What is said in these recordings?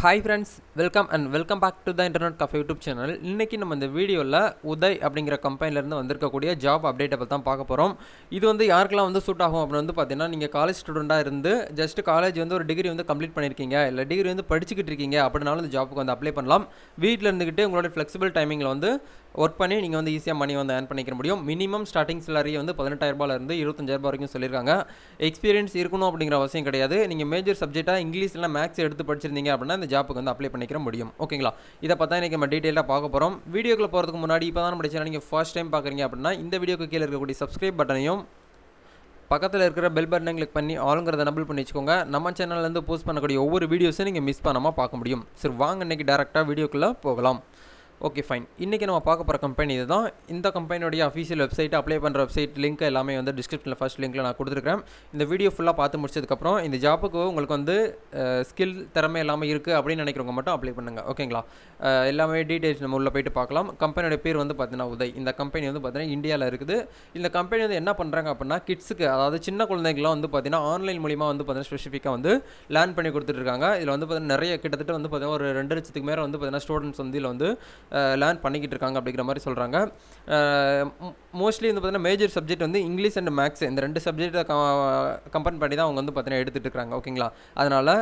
Hi friends, welcome back to the internet cafe YouTube channel. இன்றைக்கி நம்ம இந்த வீடியோவில் உதய் அப்படிங்கிற கம்பெனிலேருந்து வந்திருக்கக்கூடிய ஜாப் அப்டேட்டை பற்றி தான் பார்க்க போகிறோம். இது வந்து யாருக்கெல்லாம் வந்து சூட் ஆகும் அப்படின்னு வந்து பார்த்தீங்கன்னா, நீங்கள் காலேஜ் ஸ்டூடெண்ட்டாக இருந்து ஜஸ்ட் காலேஜ் வந்து ஒரு டிகிரி வந்து கம்ப்ளீட் பண்ணியிருக்கீங்க, இல்லை டிகிரி வந்து படிச்சுக்கிட்டு இருக்கீங்க அப்படின்னாலும் இந்த ஜாப்புக்கு வந்து அப்ளை பண்ணலாம். வீட்டில் இருந்துக்கிட்டு உங்களோட ஃப்ளெக்சிபிள் டைமிங்கில் வந்து ஒர்க் பண்ணி நீங்கள் வந்து ஈஸியாக மணி வந்து ஏர்ன் பண்ணிக்க முடியும். மினிமம் ஸ்டார்டிங் சேலரி வந்து 18,000 25,000 வரைக்கும் சொல்லியிருக்காங்க. எக்ஸ்பீரியன்ஸ் இருக்கணும் அப்படிங்கிற அவசியம் கிடையாது. நீங்கள் மேஜர் சப்ஜெக்டாக இங்கிலீஷ் இல்லை மேக்ஸ் எடுத்து படிச்சிருந்தீங்க அப்படின்னா இந்த ஜாப்புக்கு வந்து அப்ளை பண்ணிக்கிற முடியும். ஓகேங்களா? இதை பார்த்தா இன்றைக்கி நம்ம டீட்டெயிலாக பார்க்க போகிறோம். வீடியோக்குள்ள போகிறதுக்கு முன்னாடி இப்போ தான் நம்ம சேனல் நீங்கள் ஃபர்ஸ்ட் டைம் பார்க்குறீங்க அப்படின்னா இந்த வீடியோக்கு கீழே இருக்கக்கூடிய சப்ஸ்கிரைப் பட்டனையும் பக்கத்தில் இருக்கிற பெல் பட்டனை கிளிக் பண்ணி ஆளுங்கிறத நபிள் பண்ணி வச்சுக்கோங்க. நம்ம சேனல்லேருந்து போஸ்ட் பண்ணக்கூடிய ஒவ்வொரு வீடியோஸும் நீங்கள் மிஸ் பண்ணாமல் பார்க்க முடியும். சரி, வாங்க இன்றைக்கி டேரெக்டாக வீடியோக்குள்ளே போகலாம். Okay fine. இன்றைக்கி நம்ம பார்க்க போகிற கம்பெனி இது தான். இந்த கம்பெனியோடைய அஃபீஷியல் வெப்சைட், அப்ளை பண்ணுற வெப்சைட் லிங்க் எல்லாமே வந்து டிஸ்கிரிப்ஷனில் ஃபஸ்ட் லிங்க்கில் நான் கொடுத்துருக்கேன். இந்த வீடியோ ஃபுல்லாக பார்த்து முடிச்சதுக்கப்புறம் இந்த ஜாப்புக்கு உங்களுக்கு வந்து ஸ்கில் திறமை எல்லாமே இருக்குது அப்படின்னு நினைக்கிறவங்க மட்டும் அப்ளை பண்ணுங்கள். ஓகேங்களா? எல்லாமே டீட்டெயில்ஸ் நம்ம உள்ளே போய்ட்டு பார்க்கலாம். கம்பெனியோட பேர் வந்து பார்த்தீங்கன்னா உதய். இந்த கம்பெனி வந்து பார்த்தீங்கன்னா இந்தியாவில் இருக்குது. இந்த கம்பெனி வந்து என்ன பண்ணுறாங்க அப்படின்னா கிட்ஸுக்கு, அதாவது சின்ன குழந்தைங்களாம் வந்து பார்த்தீங்கன்னா ஆன்லைன் மூலிமா வந்து பார்த்தீங்கன்னா ஸ்பெசிஃபிக்காக வந்து லேர்ன் பண்ணி கொடுத்துட்ருக்காங்க. இதில் வந்து பார்த்தீங்கன்னா நிறைய கிட்டத்தட்ட வந்து பார்த்தீங்கன்னா ஒரு 2 லட்சத்துக்கு மேலே வந்து பார்த்தீங்கன்னா ஸ்டூடெண்ட்ஸ் வந்து இதில் வந்து லேர்ன் பண்ணிக்கிட்டு இருக்காங்க அப்படிங்கிற மாதிரி சொல்கிறாங்க. மோஸ்ட்லி வந்து பார்த்தீங்கன்னா மேஜர் சப்ஜெக்ட் வந்து இங்கிலீஷ் அண்ட் மேக்ஸ், இந்த 2 சப்ஜெக்டை கம்பேர் பண்ணி தான் அவங்க வந்து பார்த்தீங்கன்னா எடுத்துகிட்டு இருக்காங்க. ஓகேங்களா? அதனால்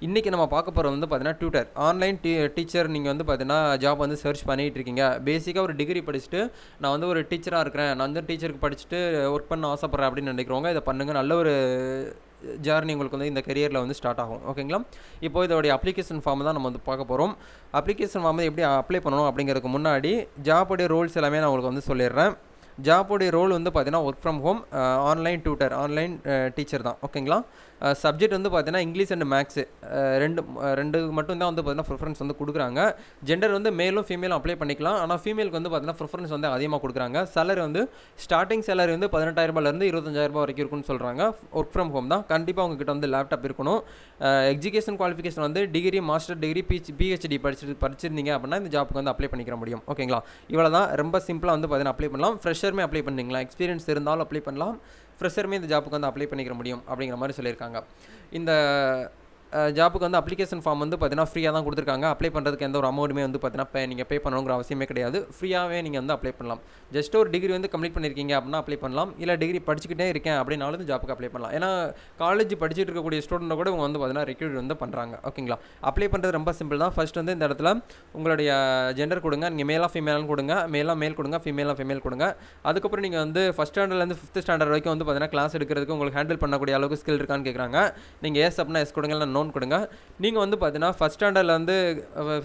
இன்றைக்கி நம்ம பார்க்க போகிறது வந்து பார்த்தீங்கன்னா டியூட்டர், ஆன்லைன் டீச்சர். நீங்கள் வந்து பார்த்தீங்கன்னா ஜாப் வந்து சர்ச் பண்ணிகிட்டு இருக்கீங்க. பேசிக்காக ஒரு டிகிரி படிச்சுட்டு நான் வந்து ஒரு டீச்சராக இருக்கிறேன், நான் வந்து டீச்சருக்கு படிச்சுட்டு ஒர்க் பண்ண ஆசைப்பட்றேன் அப்படின்னு நினைக்கிறவங்க இதை பண்ணுங்கள். நல்ல ஒரு ஜர்னி உங்களுக்கு வந்து இந்த கரியரில் வந்து ஸ்டார்ட் ஆகும். ஓகேங்களா? இப்போ இதோடைய அப்ளிகேஷன் ஃபார்ம் தான் நம்ம வந்து பார்க்க போகிறோம். அப்ளிகேஷன் ஃபார்ம் எப்படி அப்ளை பண்ணணும் அப்படிங்கிறதுக்கு முன்னாடி ஜாபுடைய ரோல்ஸ் எல்லாமே நான் உங்களுக்கு வந்து சொல்லிடுறேன். ஜாபுடைய ரோல் வந்து பார்த்தீங்கன்னா work from home, online tutor, online teacher தான். ஓகேங்களா? சப்ஜெக்ட் வந்து பார்த்தீங்கன்னா இங்கிலீஷ் அண்ட் மேக்ஸு ரெண்டு மட்டும் தான் வந்து பார்த்தீங்கன்னா ப்ரிஃபரன்ஸ் வந்து கொடுக்குறாங்க. ஜெண்டர் வந்து மேலும் ஃபீமேலும் அப்ளை பண்ணிக்கலாம். ஆனால் ஃபீமேலுக்கு வந்து பார்த்தீங்கன்னா ப்ரிஃபரன்ஸ் வந்து அதிகமாக கொடுக்குறாங்க. சேலரி வந்து ஸ்டார்டிங் சேலரி வந்து 18,000 25,000 வரைக்கும் இருக்குன்னு சொல்கிறாங்க. ஒர்க் ஃப்ரம் ஹோம் தான். கண்டிப்பாக உங்ககிட்ட வந்து லேப்டாப் இருக்கணும். எஜுகேஷன் குவாலிஃபிகேஷன் வந்து டிகிரி, மாஸ்டர் டிகிரி, பிஹெச்டி படிச்சிருந்தீங்க அப்படின்னா இந்த ஜாப்புக்கு வந்து அப்ளை பண்ணிக்கிற முடியும். ஓகேங்களா? இவ்வளோ தான். ரொம்ப சிம்பிளாக வந்து பார்த்தீங்கன்னா அப்ளை பண்ணலாம். ஃப்ரெஷருமே அப்ளை பண்ணிங்களா, எக்ஸ்பீரியன்ஸ் இருந்தாலும் அப்ளை பண்ணலாம். ஃப்ரெஷருமே இந்த ஜாப்புக்கு வந்து அப்ளை பண்ணிக்கிற முடியும் அப்படிங்கிற மாதிரி சொல்லியிருக்காங்க. இந்த ஜாப்புக்கு வந்து அப்ளிகேஷன் ஃபார்ம் வந்து பார்த்தீங்கன்னா ஃப்ரீயாக தான் கொடுத்துருக்காங்க. அப்ளை பண்ணுறதுக்கு எந்த ஒரு அமௌண்ட்டுமே வந்து பார்த்தீங்கன்னா நீங்கள் பே பண்ணணுங்கிற அவசியமே கிடையாது. ஃப்ரீயாகவே நீங்கள் வந்து அப்ளை பண்ணலாம். ஜஸ்ட் ஒரு டிகிரி வந்து கம்ப்ளீட் பண்ணியிருக்கீங்க அப்படின்னா அப்ளை பண்ணலாம். இல்லை டிகிரி படிச்சுக்கிட்டே இருக்கேன் அப்படின்னாலும் இந்த ஜாப்புக்கு அப்ளை பண்ணலாம். ஏன்னா காலேஜ் படிச்சுட்டு இருக்கக்கூடிய ஸ்டூடெண்ட்டை கூட இவங்க வந்து பார்த்தீங்கன்னா ரெக்ரூட் வந்து பண்ணுறாங்க. ஓகேங்களா? அப்ளை பண்ணுறது ரொம்ப சிம்பிள் தான். ஃபர்ஸ்ட் வந்து இந்த இடத்துல உங்களுடைய ஜெண்டர் கொடுங்க. நீங்கள் மேலாக ஃபீமேலாக கொடுங்க. மேல் கொடுங்க, ஃபீமேலாக ஃபீமேல் கொடுங்க. அதுக்கப்புறம் நீங்கள் வந்து ஃபஸ்ட் ஸ்டாண்டர்ட்லேருந்து 5th ஸ்டாண்டர்ட் வரைக்கும் வந்து பார்த்தீங்கன்னா கிளாஸ் எடுக்கிறதுக்கு உங்களுக்கு ஹேண்டில் பண்ணக்கூடிய அளவுக்கு ஸ்கில் இருக்கான்னு கேட்குறாங்க. நீங்கள் எஸ் அப்படின்னா எஸ் கொடுங்க, இல்லை நோன் கொடுங்க. நீங்கள் வந்து பார்த்தீங்கன்னா ஃபஸ்ட் ஸ்டாண்டர்ட்லேருந்து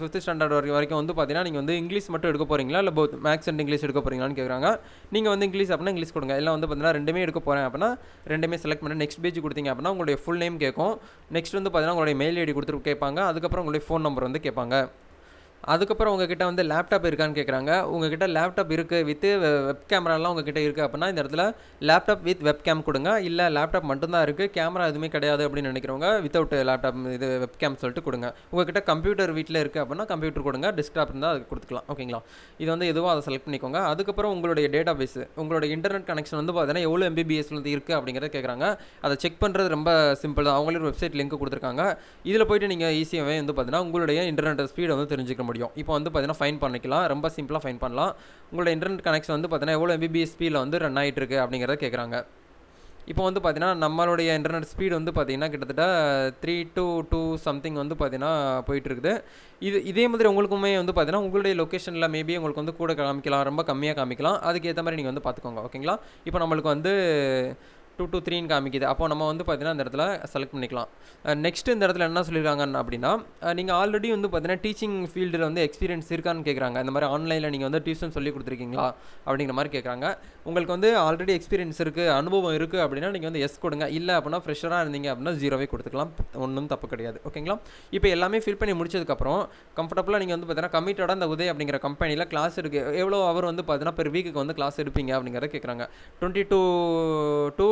5th ஸ்டாண்டர்ட் வரைக்கும் வந்து பார்த்தீங்கன்னா நீங்கள் வந்து இங்கிலீஷ் மட்டும் எடுக்க போகிறீங்களா, இல்லை போத் மேக்ஸ் அண்ட் இங்கிலீஷ் எடுக்க போகிறீங்களான்னு கேட்குறாங்க. நீங்கள் வந்து இங்கிலீஷ் அப்படின்னா இங்கிலீஷ் கொடுங்க. இல்லை வந்து பார்த்தீங்கன்னா ரெண்டுமே எடுக்க போகிறேன் அப்படின்னா ரெண்டுமே செலக்ட் பண்ணி நெக்ஸ்ட் பேஜ் கொடுத்தீங்க அப்படின்னா உங்களுடைய ஃபுல் நேம் கேட்கும். நெக்ஸ்ட் வந்து பார்த்தீங்கன்னா உங்களுடைய மெயில் ஐடி கொடுத்துட்டு கேட்பாங்க. அதுக்கப்புறம் உங்களுடைய ஃபோன் நம்பர் வந்து கேட்பாங்க. அதுக்கப்புறம் உங்ககிட்ட வந்து லேப்டாப் இருக்கான்னு கேட்குறாங்க. உங்ககிட்ட லேப்டாப் இருக்குது வித் வெப் கேமராலாம் உங்ககிட்ட இருக்குது அப்படின்னா இந்த இடத்துல லேப்டாப் வித் வெப் கேம் கொடுங்க. இல்லை லேப்டாப் மட்டும்தான் இருக்குது, கேமரா எதுவுமே கிடையாது அப்படின்னு நினைக்கிறவங்க வித்தவுட் லேப்டாப் இது வெப் கேம் சொல்லிட்டு கொடுங்க. உங்ககிட்ட கம்ப்யூட்டர் வீட்டில் இருக்குது அப்படின்னா கம்ப்யூட்டர் கொடுங்க. டெஸ்க்டாப் இருந்தால் அதுக்கு கொடுத்துக்கலாம். ஓகேங்களா? இது வந்து எதுவும் அதை செலக்ட் பண்ணிக்கோங்க. அதுக்கப்புறம் உங்களுடைய டேட்டா பேஸ், உங்களோட இன்டர்நெட் கனெக்ஷன் வந்து பார்த்தீங்கன்னா எவ்வளோ MBPS வந்து இருக்குது அப்படிங்கிறத கேட்குறாங்க. அதை செக் பண்ணுறது ரொம்ப சிம்பிள் தான். அவங்களே ஒரு வெப்சைட் லிங்க் கொடுத்துருக்காங்க. இதில் போய்ட்டு நீங்கள் ஈஸியாகவே வந்து பார்த்தீங்கன்னா உங்களுடைய இன்டர்நெட் ஸ்பீடை வந்து தெரிஞ்சுக்க முடியும். இப்போ வந்து பார்த்தீங்கன்னா ஃபைன் பண்ணிக்கலாம். ரொம்ப சிம்பிளாக ஃபைன் பண்ணலாம். உங்களோட இன்டர்நெட் கனெக்ஷன் வந்து பார்த்தீங்கன்னா எவ்வளோ MBPS ஸ்பீடில் வந்து ரன் ஆகிட்டு இருக்குது அப்படிங்கிறத கேட்குறாங்க. இப்போ வந்து பார்த்தீங்கன்னா நம்மளுடைய இன்டர்நெட் ஸ்பீடு வந்து பார்த்தீங்கன்னா கிட்டத்தட்ட 3 to 2 சம்திங் வந்து பார்த்தீங்கன்னா போயிட்டுருக்குது. இதே மாதிரி உங்களுக்குமே வந்து பார்த்தீங்கன்னா உங்களுடைய லொக்கேஷனில் மேபி உங்களுக்கு வந்து கூட காமிக்கலாம், ரொம்ப கம்மியாக காமிக்கலாம். அதுக்கேற்ற மாதிரி நீங்கள் வந்து பார்த்துக்கோங்க. ஓகேங்களா? இப்போ நம்மளுக்கு வந்து 2 to 3ன்னு காமிக்குது. அப்போ நம்ம வந்து பார்த்தீங்கன்னா இந்த இடத்துல செலக்ட் பண்ணிக்கலாம். நெக்ஸ்ட் இந்த இடத்துல என்ன சொல்லியிருக்காங்க அப்படின்னா நீங்கள் ஆல்ரெடி வந்து பார்த்தீங்கன்னா டீச்சிங் ஃபீல்டில் வந்து எக்ஸ்பீரியன்ஸ் இருக்கான்னு கேட்குறாங்க. இந்த மாதிரி ஆன்லைனில் நீங்கள் வந்து டியூஷன் சொல்லி கொடுத்துருக்கீங்களா அப்படிங்கிற மாதிரி கேட்குறாங்க. உங்களுக்கு வந்து ஆல்ரெடி எக்ஸ்பீரியன்ஸ் இருக்குது, அனுபவம் இருக்குது அப்படின்னா நீங்கள் வந்து எஸ் கொடுங்க. இல்லை அப்படின்னா ஃப்ரெஷராக இருந்தீங்க அப்படின்னா 0வே கொடுத்துக்கலாம். ஒன்றும் தப்பு கிடையாது. ஓகேங்களா? இப்போ எல்லாமே ஃபில் பண்ணி முடிச்சதுக்கப்புறம் கம்ஃபர்டபுளாக நீங்கள் வந்து பார்த்தீங்கன்னா கமிட்டடாக இந்த உதய் அப்படிங்கிற கம்பெனியில் கிளாஸ் இருக்குது. எவ்வளோ அவர் வந்து பார்த்தீங்கன்னா பெர் வீக்குக்கு வந்து கிளாஸ் எடுப்பீங்க அப்படிங்கிறத கேட்குறாங்க. 22 to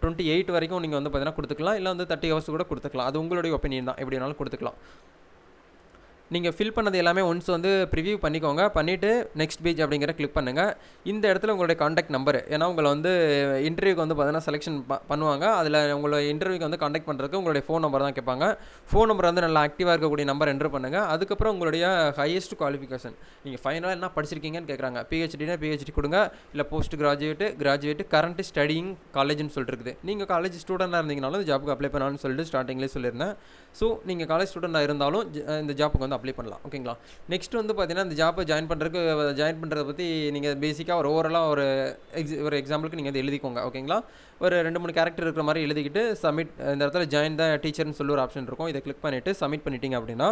28 வரைக்கும் நீங்கள் வந்து பார்த்தீங்கன்னா கொடுத்துக்கலாம். இல்லை வந்து 30 ஹவர்ஸ் கூட கொடுத்துக்கலாம். அது உங்களுடைய ஒப்பீனியன் தான். எப்படி வேணாலும் கொடுத்துக்கலாம். நீங்கள் ஃபில் பண்ணது எல்லாமே ஒன்ஸ் வந்து ப்ரிவியூ பண்ணிக்கோங்க. பண்ணிவிட்டு நெக்ஸ்ட் பேஜ் அப்படிங்கிற கிளிக் பண்ணுங்கள். இந்த இடத்துல உங்களுடைய காண்டாக்ட் நம்பர், ஏன்னா உங்களை வந்து இன்டர்வியூக்கு வந்து பார்த்தீங்கன்னா செலெக்ஷன் பண்ணுவாங்க. அதில் உங்களை இன்டர்வியூக்கு வந்து காண்டாக்ட் பண்ணுறதுக்கு உங்களுடைய ஃபோன் நம்பர் தான் கேட்பாங்க. ஃபோன் நம்பர் வந்து நல்லா ஆக்டிவாக இருக்கக்கூடிய நம்பர் என்ட்ரு பண்ணுங்கள். அதுக்கப்புறம் உங்களுடைய ஹையஸ்ட் குவாலிஃபிகேஷன், நீங்கள் ஃபைனலாக என்ன படிச்சிருக்கீங்கன்னு கேட்குறாங்க. பிஹெச்டினா பிஹெச்டி கொடுங்க, இல்லை போஸ்ட் கிராஜுவேட்டு கரண்ட் ஸ்டடிங் காலேஜ்னு சொல்லிட்டு இருக்குது. நீங்கள் காலேஜ் ஸ்டூடெண்டாக இருந்தீங்கனாலும் இந்த ஜாப்புக்கு அப்ளை பண்ணலாம்னு சொல்லிட்டு ஸ்டார்டிங்லேயே சொல்லியிருந்தேன். ஸோ நீங்கள் காலேஜ் ஸ்டூடெண்டாக இருந்தாலும் இந்த ஜாப்புக்கு வந்து அப்ளை பண்ணலாம். ஓகேங்களா. நெக்ஸ்ட் வந்து பார்த்தீங்கன்னா இந்த ஜாப்பை ஜாயின் பண்ணுறதை பற்றி நீங்கள் பேசிக்காக ஒரு ஓவராலாக ஒரு எக்ஸாம்பிளுக்கு நீங்கள் வந்து எழுதிக்கோங்க. ஓகேங்களா. ஒரு 2-3 கேரக்டர் இருக்கிற மாதிரி எழுதிக்கிட்டு சப்மிட், இந்த இடத்துல ஜாயின் த டீச்சர்னு சொல்லி ஒரு ஆப்ஷன் இருக்கும். இதை கிளிக் பண்ணிவிட்டு சப்மிட் பண்ணிட்டீங்க அப்படின்னா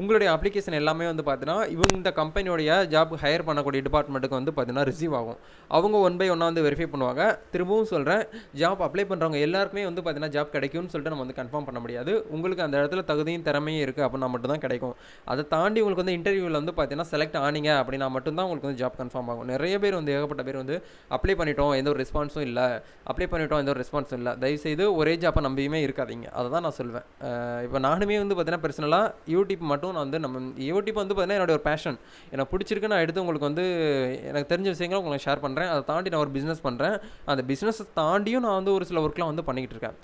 உங்களுடைய அப்ளிகேஷன் எல்லாமே வந்து பார்த்தீங்கன்னா இந்த கம்பெனியோடைய ஜாப் ஹையர் பண்ணக்கூடிய டிபார்ட்மெண்ட்டுக்கு வந்து பார்த்தீங்கன்னா ரிசீவ் ஆகும். அவங்க 1 by 1 வந்து வெரிஃபை பண்ணுவாங்க. திரும்பவும் சொல்கிறேன், ஜாப் அப்ளை பண்ணுறவங்க எல்லாருக்குமே வந்து பார்த்தீங்கன்னா ஜாப் கிடைக்கும்னு சொல்லிட்டு நம்ம வந்து கன்ஃபார்ம் பண்ண முடியாது. உங்களுக்கு அந்த இடத்துல தகுதியும் திறமையும் இருக்குது அப்படின்னா மட்டும்தான் கிடைக்கும். அதை தாண்டி உங்களுக்கு வந்து இன்டர்வியூவில் வந்து பார்த்தீங்கன்னா செலக்ட் ஆனீங்க அப்படின்னா மட்டும்தான் உங்களுக்கு வந்து ஜாப் கன்ஃபார்ம் ஆகும். நிறைய பேர் வந்து ஏகப்பட்ட பேர் வந்து அப்ளை பண்ணிட்டோம், எந்த ஒரு ரெஸ்பான்ஸும் இல்லை, எந்த ஒரு ரெஸ்பான்ஸும் இல்லை. தயவுசெய்து ஒரே ஜாப்பை நம்பியுமே இருக்காதீங்க. அதை தான் நான் சொல்வேன். இப்போ நானுமே வந்து பார்த்தீங்கன்னா பர்சனலாக யூடியூப் மட்டும் நான் வந்து யூடியூப் வந்து பார்த்தீங்கன்னா என்னோட ஒரு பேஷன், எனக்கு பிடிச்சிருக்கு. நான் எடுத்து உங்களுக்கு வந்து எனக்கு தெரிஞ்ச விஷயங்களை உங்களுக்கு ஷேர் பண்ணுறேன். அதை தாண்டி நான் ஒரு பிஸ்னஸ் பண்ணுறேன். அந்த பிஸ்னஸை தாண்டியும் நான் வந்து ஒரு சில ஒர்க்லாம் வந்து பண்ணிக்கிட்டு இருக்கேன்.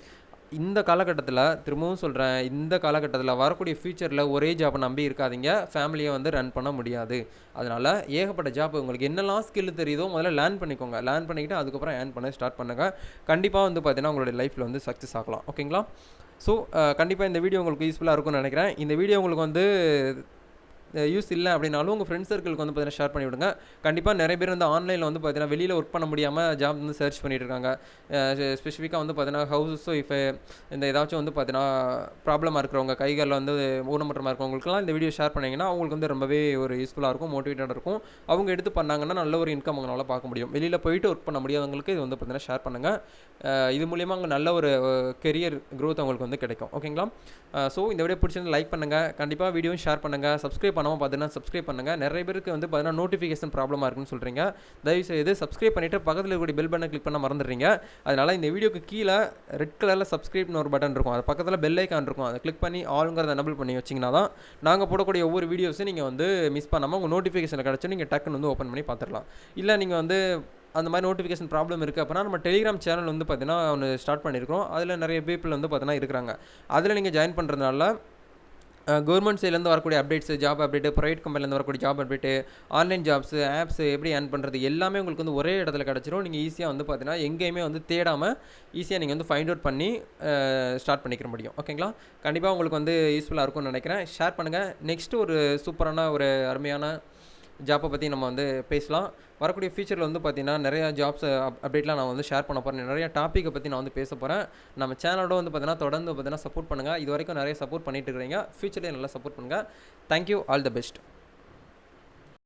இந்த காலகட்டத்தில் திரும்பவும் சொல்கிறேன், இந்த காலகட்டத்தில் வரக்கூடிய ஃபியூச்சரில் ஒரே ஜாப்பை நம்பி இருக்காதீங்க. ஃபேமிலியை வந்து ரன் பண்ண முடியாது. அதனால் ஏகப்பட்ட ஜாப் உங்களுக்கு என்னெல்லாம் ஸ்கில் தெரியுதோ முதல்ல லேர்ன் பண்ணிக்கோங்க. லேர்ன் பண்ணிக்கிட்டு அதுக்கப்புறம் ஏர்ன் பண்ண ஸ்டார்ட் பண்ணுங்கள். கண்டிப்பாக வந்து பார்த்தீங்கன்னா உங்களுடைய லைஃப்பில் வந்து சக்ஸஸ் ஆகலாம். ஓகேங்களா. ஸோ கண்டிப்பாக இந்த வீடியோ உங்களுக்கு யூஸ்ஃபுல்லாக இருக்கும்னு நினைக்கிறேன். இந்த வீடியோ உங்களுக்கு வந்து யூஸ் இல்லை அப்படின்னாலும் உங்கள் ஃப்ரெண்ட்ஸ் சர்க்கிளுக்கு வந்து பார்த்தீங்கன்னா ஷேர் பண்ணி விடுங்க. கண்டிப்பாக நிறைய பேர் வந்து ஆன்லைனில் வந்து பார்த்தீங்கன்னா வெளியில் ஒர்க் பண்ண முடியாமல் ஜாப் வந்து சர்ச் பண்ணிட்டு இருக்காங்க. ஸ்பெசிஃபிக்காக வந்து பார்த்தீங்கன்னா ஹவுஸ் ஒய்ஃபு, இந்த ஏதாச்சும் வந்து பார்த்தீங்கன்னா ப்ராப்ளமாக இருக்கிறவங்க, கைகளில் வந்து ஊனமுற்றமாக இருக்கிறவங்களுக்குலாம் இந்த வீடியோ ஷேர் பண்ணிங்கன்னா அவங்களுக்கு வந்து ரொம்பவே ஒரு யூஸ்ஃபுல்லாக இருக்கும், மோட்டிவேட்டடாக இருக்கும். அவங்க எடுத்து பண்ணாங்கன்னா நல்ல ஒரு இன்கம் அவங்களால பார்க்க முடியும். வெளியில் போயிட்டு ஒர்க் பண்ண முடியாதவங்களுக்கு இது வந்து பார்த்தீங்கன்னா ஷேர் பண்ணுங்கள். இது மூலியமாக அவங்க நல்ல ஒரு கெரியர் க்ரோத் அவங்களுக்கு வந்து கிடைக்கும். ஓகேங்களா. ஸோ இந்த வீடியோ பிடிச்சிருந்து லைக் பண்ணுங்கள். கண்டிப்பாக வீடியோவும் ஷேர் பண்ணுங்கள். சப்ஸ்கிரைப் பண்ணாமல் பார்த்தீங்கன்னா சப்ஸ்கிரைப் பண்ணுங்கள். நிறைய பேருக்கு வந்து பார்த்தீங்கன்னா நோட்டிஃபிகேஷன் ப்ராப்ளமாக இருக்குன்னு சொல்கிறீங்க. தயவுசெய்து சப்ஸ்கிரைப் பண்ணிவிட்டு பக்கத்தில் இருக்கக்கூடிய பெல் பட்டனை கிளிக் பண்ண மறந்துடுறீங்க. அதனால் இந்த வீடியோக்கு கீழே ரெட் கலரில் சப்ஸ்கிரைப்னு ஒரு பட்டன் இருக்கும், அது பக்கத்தில் பெல் ஐக்கான் இருக்கும், அதை கிளிக் பண்ணி ஆளுங்கிறத எனபிள் பண்ணி வச்சிங்கன்னா தான் நாங்கள் போடக்கூடிய ஒவ்வொரு வீடியோஸும் நீங்கள் வந்து மிஸ் பண்ணாமல் உங்கள் நோட்டிஃபிகேஷன் கிடச்சி நீங்கள் டக்குன்னு வந்து ஓப்பன் பண்ணி பார்த்துடலாம். இல்லை நீங்கள் வந்து அந்த மாதிரி நோட்டிஃபிகேஷன் ப்ராப்ளம் இருக்குது அப்படின்னா நம்ம டெலிகிராம் சேனல் வந்து பார்த்தீங்கன்னா ஒன்று ஸ்டார்ட் பண்ணியிருக்கோம். அதில் நிறைய பீப்புள் வந்து பார்த்தீங்கன்னா இருக்கிறாங்க. அதில் நீங்கள் ஜாயின் பண்ணுறதுனால கவர்மெண்ட் சைட்லேருந்து வரக்கூடிய அப்டேட்ஸு, ஜாப் அப்டேட்டு, ப்ரைவேட் கம்பெனிலேருந்து வரக்கூடிய job update, online jobs, apps எப்படி ஏர்ன் பண்ணுறது எல்லாமே உங்களுக்கு வந்து ஒரே இடத்துல கிடச்சிரும். நீங்கள் ஈஸியாக வந்து பார்த்தீங்கன்னா எங்கேயுமே வந்து தேடாமல் ஈஸியாக நீங்கள் வந்து ஃபைண்ட் அவுட் பண்ணி ஸ்டார்ட் பண்ணிக்கிற முடியும். ஓகேங்களா. கண்டிப்பாக உங்களுக்கு வந்து யூஸ்ஃபுல்லாக இருக்கும்னு நினைக்கிறேன். ஷேர் பண்ணுங்கள். நெக்ஸ்ட்டு ஒரு சூப்பரான ஒரு அருமையான ஜாப்பை பற்றி நம்ம வந்து பேசலாம். வரக்கூடிய ஃபியூச்சரில் வந்து பார்த்தீங்கன்னா நிறையா ஜாப்ஸ் அப்டேட்லாம் நான் வந்து ஷேர் பண்ண போகிறேன். நிறையா டாப்பிக்கை பற்றி நான் வந்து பேச போகிறேன். நம்ம சேனலோட வந்து பார்த்தீங்கன்னா தொடர்ந்து பார்த்தீங்கன்னா சப்போர்ட் பண்ணுங்கள். இது வரைக்கும் நிறைய சப்போர்ட் பண்ணிட்டு இருக்கிறீங்க. ஃபியூச்சர்லேயே நல்லா சப்போர்ட் பண்ணுங்கள். தேங்க்யூ. All the best.